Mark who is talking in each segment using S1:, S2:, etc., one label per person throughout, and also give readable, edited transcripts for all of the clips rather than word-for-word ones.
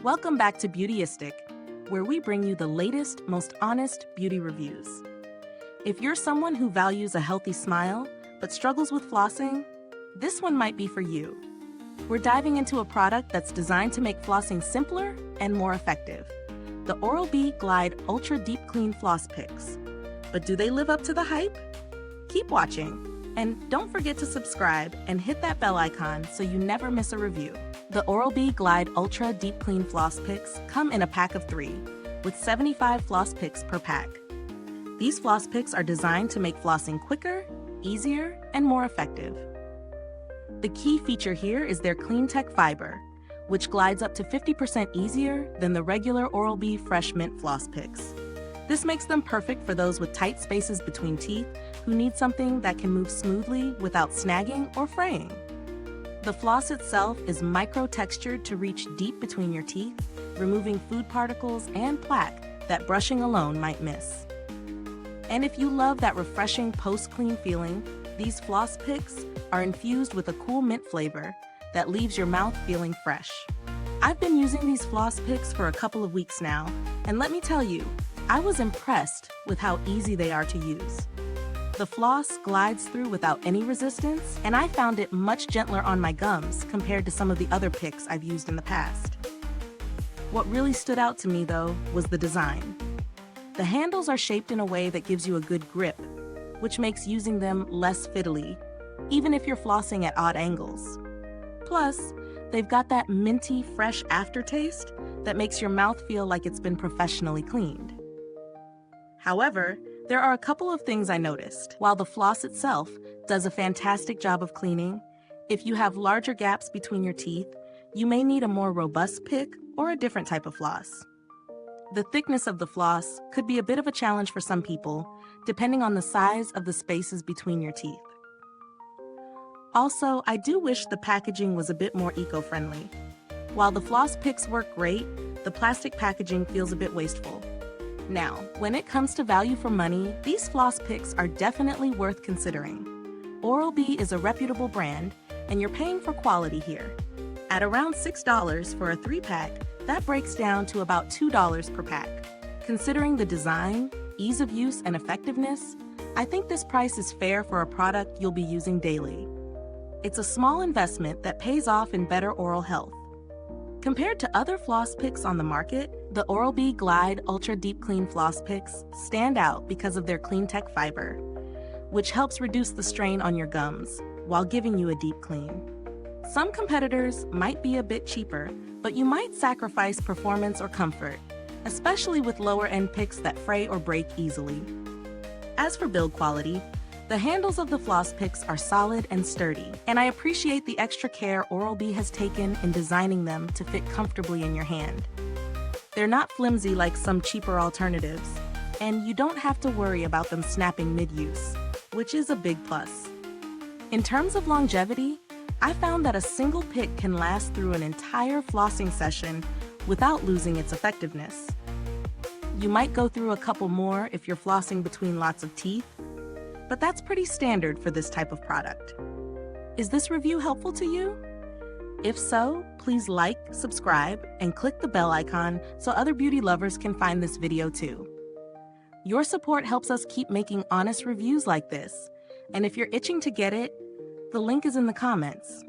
S1: Welcome back to Beautyistic, where we bring you the latest, most honest beauty reviews. If you're someone who values a healthy smile but struggles with flossing, this one might be for you. We're diving into a product that's designed to make flossing simpler and more effective. The Oral-B Glide Ultra Deep Clean Floss Picks. But do they live up to the hype? Keep watching, and don't forget to subscribe and hit that bell icon so you never miss a review. The Oral-B Glide Ultra Deep Clean Floss Picks come in a pack of 3, with 75 floss picks per pack. These floss picks are designed to make flossing quicker, easier, and more effective. The key feature here is their CleanTech Fiber, which glides up to 50% easier than the regular Oral-B Fresh Mint floss picks. This makes them perfect for those with tight spaces between teeth who need something that can move smoothly without snagging or fraying. The floss itself is micro-textured to reach deep between your teeth, removing food particles and plaque that brushing alone might miss. And if you love that refreshing post-clean feeling, these floss picks are infused with a cool mint flavor that leaves your mouth feeling fresh. I've been using these floss picks for a couple of weeks now, and let me tell you, I was impressed with how easy they are to use. The floss glides through without any resistance, and I found it much gentler on my gums compared to some of the other picks I've used in the past. What really stood out to me, though, was the design. The handles are shaped in a way that gives you a good grip, which makes using them less fiddly, even if you're flossing at odd angles. Plus, they've got that minty, fresh aftertaste that makes your mouth feel like it's been professionally cleaned. However, there are a couple of things I noticed. While the floss itself does a fantastic job of cleaning, if you have larger gaps between your teeth, you may need a more robust pick or a different type of floss. The thickness of the floss could be a bit of a challenge for some people, depending on the size of the spaces between your teeth. Also, I do wish the packaging was a bit more eco-friendly. While the floss picks work great, the plastic packaging feels a bit wasteful. Now, when it comes to value for money, these floss picks are definitely worth considering. Oral-B is a reputable brand, and you're paying for quality here. At around $6 for a 3-pack, that breaks down to about $2 per pack. Considering the design, ease of use, and effectiveness, I think this price is fair for a product you'll be using daily. It's a small investment that pays off in better oral health. Compared to other floss picks on the market, the Oral-B Glide Ultra Deep Clean Floss Picks stand out because of their CleanTech Fiber, which helps reduce the strain on your gums while giving you a deep clean. Some competitors might be a bit cheaper, but you might sacrifice performance or comfort, especially with lower-end picks that fray or break easily. As for build quality, the handles of the floss picks are solid and sturdy, and I appreciate the extra care Oral-B has taken in designing them to fit comfortably in your hand. They're not flimsy like some cheaper alternatives, and you don't have to worry about them snapping mid-use, which is a big plus. In terms of longevity, I found that a single pick can last through an entire flossing session without losing its effectiveness. You might go through a couple more if you're flossing between lots of teeth, but that's pretty standard for this type of product. Is this review helpful to you? If so, please like, subscribe, and click the bell icon so other beauty lovers can find this video too. Your support helps us keep making honest reviews like this, and if you're itching to get it, the link is in the comments.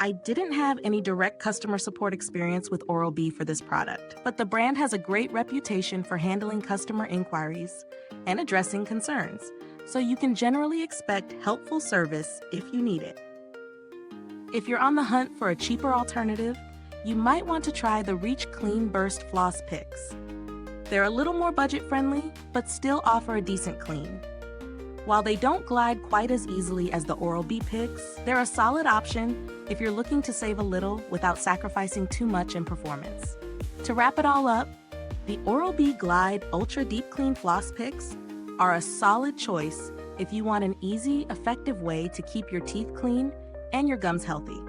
S1: I didn't have any direct customer support experience with Oral-B for this product, but the brand has a great reputation for handling customer inquiries and addressing concerns, so you can generally expect helpful service if you need it. If you're on the hunt for a cheaper alternative, you might want to try the Reach Clean Burst Floss Picks. They're a little more budget-friendly, but still offer a decent clean. While they don't glide quite as easily as the Oral-B picks, they're a solid option if you're looking to save a little without sacrificing too much in performance. To wrap it all up, the Oral-B Glide Ultra Deep Clean Floss Picks are a solid choice if you want an easy, effective way to keep your teeth clean and your gums healthy.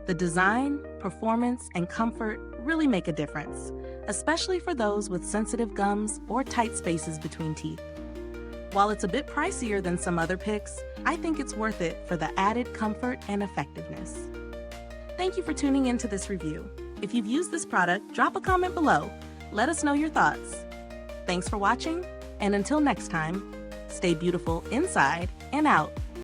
S1: The design, performance, and comfort really make a difference, especially for those with sensitive gums or tight spaces between teeth. While it's a bit pricier than some other picks, I think it's worth it for the added comfort and effectiveness. Thank you for tuning into this review. If you've used this product, drop a comment below. Let us know your thoughts. Thanks for watching, and until next time, stay beautiful inside and out.